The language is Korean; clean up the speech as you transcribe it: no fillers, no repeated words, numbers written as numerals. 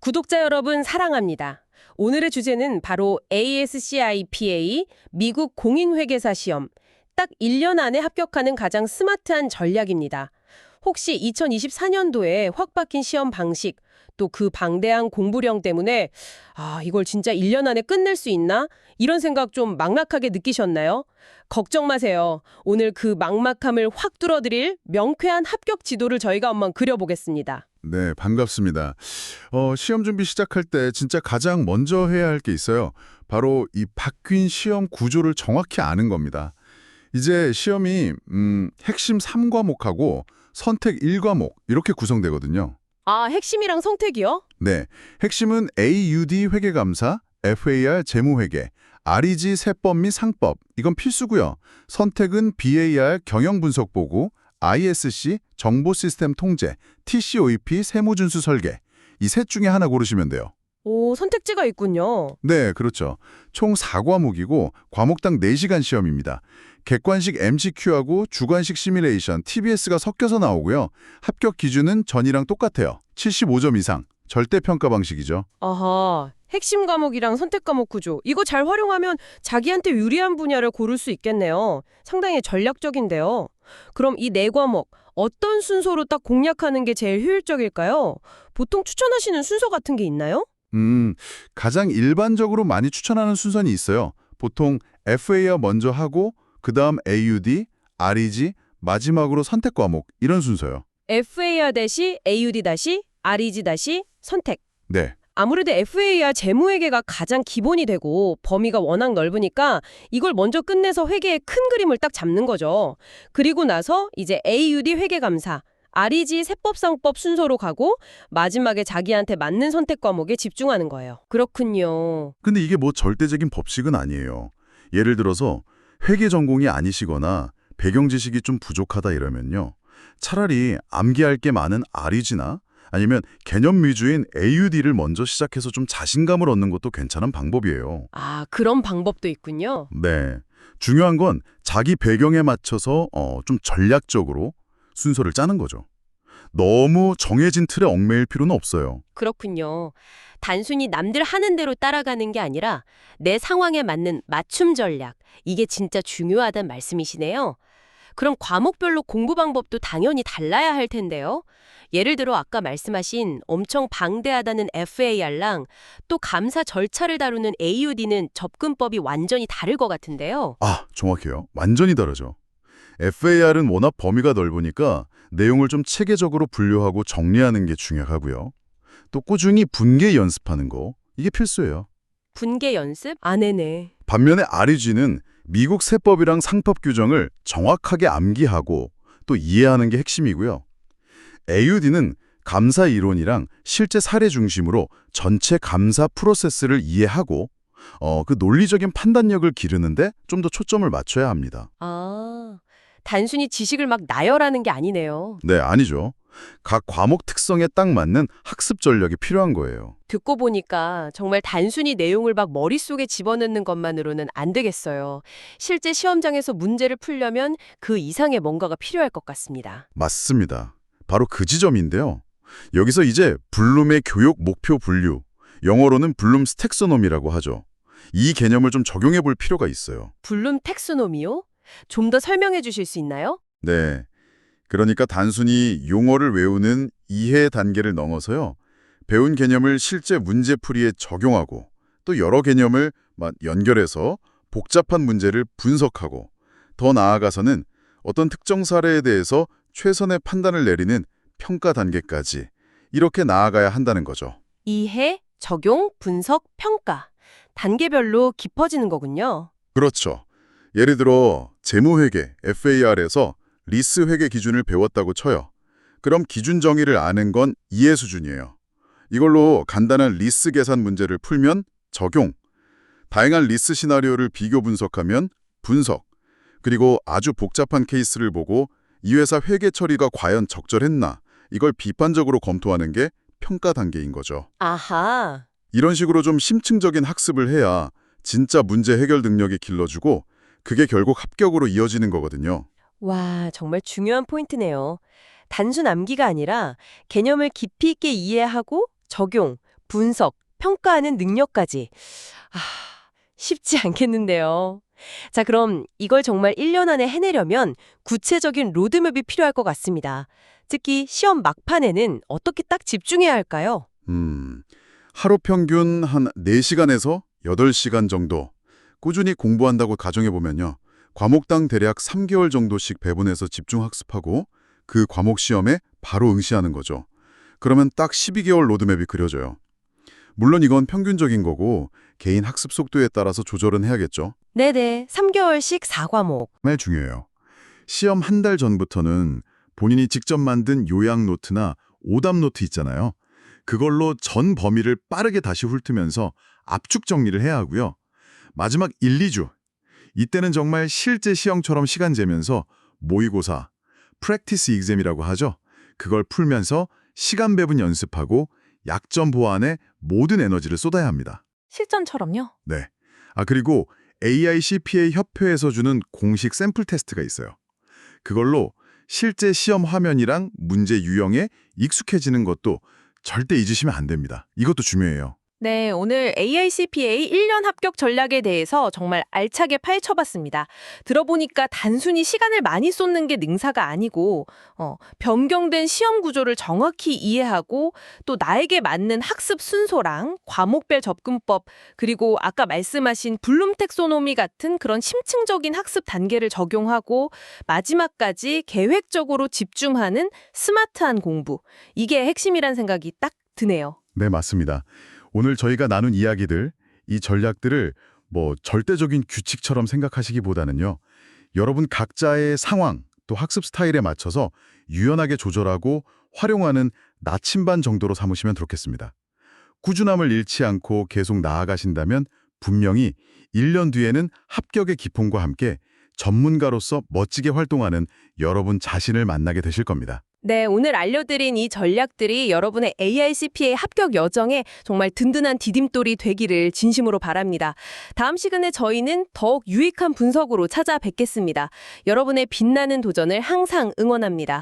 구독자 여러분 사랑합니다. 오늘의 주제는 바로 ASCIPA 미국 공인회계사 시험. 딱 1년 안에 합격하는 가장 스마트한 전략입니다. 혹시 2024년도에 확 바뀐 시험 방식, 또 그 방대한 공부량 때문에 이걸 진짜 1년 안에 끝낼 수 있나? 이런 생각 좀 막막하게 느끼셨나요? 걱정 마세요. 오늘 그 막막함을 확 뚫어드릴 명쾌한 합격 지도를 저희가 한번 그려보겠습니다. 네, 반갑습니다. 시험 준비 시작할 때 진짜 가장 먼저 해야 할 게 있어요. 바로 이 바뀐 시험 구조를 정확히 아는 겁니다. 이제 시험이 핵심 3과목하고 선택 1과목 이렇게 구성되거든요. 핵심이랑 선택이요? 네, 핵심은 AUD 회계감사, FAR 재무회계, REG 세법 및 상법 이건 필수고요. 선택은 BAR 경영분석보고, ISC 정보 시스템 통제, TCOEP 세무준수 설계 이 셋 중에 하나 고르시면 돼요. 오, 선택지가 있군요. 네, 그렇죠. 총 4과목이고 과목당 4시간 시험입니다. 객관식 MCQ하고 주관식 시뮬레이션, TBS가 섞여서 나오고요. 합격 기준은 전이랑 똑같아요. 75점 이상, 절대평가 방식이죠. 아하, 핵심 과목이랑 선택 과목 구조. 이거 잘 활용하면 자기한테 유리한 분야를 고를 수 있겠네요. 상당히 전략적인데요. 그럼 이 4과목, 어떤 순서로 딱 공략하는 게 제일 효율적일까요? 보통 추천하시는 순서 같은 게 있나요? 가장 일반적으로 많이 추천하는 순서는 있어요. 보통 FAR 먼저 하고 그 다음 AUD, REG, 마지막으로 선택 과목 이런 순서요. FAR-AUD-REG-선택. 네. 아무래도 FAR 재무회계가 가장 기본이 되고 범위가 워낙 넓으니까 이걸 먼저 끝내서 회계의 큰 그림을 딱 잡는 거죠. 그리고 나서 이제 AUD 회계감사, REG 세법상법 순서로 가고 마지막에 자기한테 맞는 선택 과목에 집중하는 거예요. 그렇군요. 근데 이게 뭐 절대적인 법칙은 아니에요. 예를 들어서 회계 전공이 아니시거나 배경 지식이 좀 부족하다 이러면요. 차라리 암기할 게 많은 REG나 아니면 개념 위주인 AUD를 먼저 시작해서 좀 자신감을 얻는 것도 괜찮은 방법이에요. 그런 방법도 있군요. 네. 중요한 건 자기 배경에 맞춰서 좀 전략적으로 순서를 짜는 거죠. 너무 정해진 틀에 얽매일 필요는 없어요. 그렇군요. 단순히 남들 하는 대로 따라가는 게 아니라 내 상황에 맞는 맞춤 전략, 이게 진짜 중요하단 말씀이시네요. 그럼 과목별로 공부 방법도 당연히 달라야 할 텐데요. 예를 들어 아까 말씀하신 엄청 방대하다는 FAR랑 또 감사 절차를 다루는 AUD는 접근법이 완전히 다를 것 같은데요. 정확해요. 완전히 다르죠. FAR은 워낙 범위가 넓으니까 내용을 좀 체계적으로 분류하고 정리하는 게 중요하고요. 또 꾸준히 분계 연습하는 거, 이게 필수예요. 분계 연습? 네네. 반면에 REG는 미국 세법이랑 상법 규정을 정확하게 암기하고 또 이해하는 게 핵심이고요. AUD는 감사 이론이랑 실제 사례 중심으로 전체 감사 프로세스를 이해하고 그 논리적인 판단력을 기르는데 좀 더 초점을 맞춰야 합니다. 단순히 지식을 막 나열하는 게 아니네요. 네, 아니죠. 각 과목 특성에 딱 맞는 학습 전략이 필요한 거예요. 듣고 보니까 정말 단순히 내용을 막 머릿속에 집어넣는 것만으로는 안 되겠어요. 실제 시험장에서 문제를 풀려면 그 이상의 뭔가가 필요할 것 같습니다. 맞습니다. 바로 그 지점인데요. 여기서 이제 블룸의 교육 목표 분류, 영어로는 블룸스 텍소노미라고 하죠. 이 개념을 좀 적용해 볼 필요가 있어요. 블룸 텍소노미요? 좀 더 설명해 주실 수 있나요? 네. 그러니까 단순히 용어를 외우는 이해 단계를 넘어서요. 배운 개념을 실제 문제풀이에 적용하고 또 여러 개념을 연결해서 복잡한 문제를 분석하고 더 나아가서는 어떤 특정 사례에 대해서 최선의 판단을 내리는 평가 단계까지 이렇게 나아가야 한다는 거죠. 이해, 적용, 분석, 평가. 단계별로 깊어지는 거군요. 그렇죠. 예를 들어 재무회계 FAR에서 리스 회계 기준을 배웠다고 쳐요. 그럼 기준 정의를 아는 건 이해 수준이에요. 이걸로 간단한 리스 계산 문제를 풀면 적용, 다양한 리스 시나리오를 비교 분석하면 분석, 그리고 아주 복잡한 케이스를 보고 이 회사 회계 처리가 과연 적절했나 이걸 비판적으로 검토하는 게 평가 단계인 거죠. 아하. 이런 식으로 좀 심층적인 학습을 해야 진짜 문제 해결 능력이 길러지고 그게 결국 합격으로 이어지는 거거든요. 와, 정말 중요한 포인트네요. 단순 암기가 아니라 개념을 깊이 있게 이해하고 적용, 분석, 평가하는 능력까지. 아, 쉽지 않겠는데요. 자, 그럼 이걸 정말 1년 안에 해내려면 구체적인 로드맵이 필요할 것 같습니다. 특히 시험 막판에는 어떻게 딱 집중해야 할까요? 하루 평균 한 4시간에서 8시간 정도 꾸준히 공부한다고 가정해보면요. 과목당 대략 3개월 정도씩 배분해서 집중 학습하고 그 과목 시험에 바로 응시하는 거죠. 그러면 딱 12개월 로드맵이 그려져요. 물론 이건 평균적인 거고 개인 학습 속도에 따라서 조절은 해야겠죠. 네네, 3개월씩 4과목. 정말 중요해요. 시험 한 달 전부터는 본인이 직접 만든 요약 노트나 오답 노트 있잖아요. 그걸로 전 범위를 빠르게 다시 훑으면서 압축 정리를 해야 하고요. 마지막 1, 2주. 이때는 정말 실제 시험처럼 시간 재면서 모의고사, 프랙티스 익잼이라고 하죠. 그걸 풀면서 시간 배분 연습하고 약점 보완에 모든 에너지를 쏟아야 합니다. 실전처럼요? 네. 그리고 AICPA 협회에서 주는 공식 샘플 테스트가 있어요. 그걸로 실제 시험 화면이랑 문제 유형에 익숙해지는 것도 절대 잊으시면 안 됩니다. 이것도 중요해요. 네, 오늘 AICPA 1년 합격 전략에 대해서 정말 알차게 파헤쳐봤습니다. 들어보니까 단순히 시간을 많이 쏟는 게 능사가 아니고 변경된 시험 구조를 정확히 이해하고 또 나에게 맞는 학습 순서랑 과목별 접근법 그리고 아까 말씀하신 블룸 텍소노미 같은 그런 심층적인 학습 단계를 적용하고 마지막까지 계획적으로 집중하는 스마트한 공부. 이게 핵심이란 생각이 딱 드네요. 네, 맞습니다. 오늘 저희가 나눈 이야기들, 이 전략들을 절대적인 규칙처럼 생각하시기보다는요. 여러분 각자의 상황, 또 학습 스타일에 맞춰서 유연하게 조절하고 활용하는 나침반 정도로 삼으시면 좋겠습니다. 꾸준함을 잃지 않고 계속 나아가신다면 분명히 1년 뒤에는 합격의 기쁨과 함께 전문가로서 멋지게 활동하는 여러분 자신을 만나게 되실 겁니다. 네, 오늘 알려드린 이 전략들이 여러분의 AICPA 합격 여정에 정말 든든한 디딤돌이 되기를 진심으로 바랍니다. 다음 시간에 저희는 더욱 유익한 분석으로 찾아뵙겠습니다. 여러분의 빛나는 도전을 항상 응원합니다.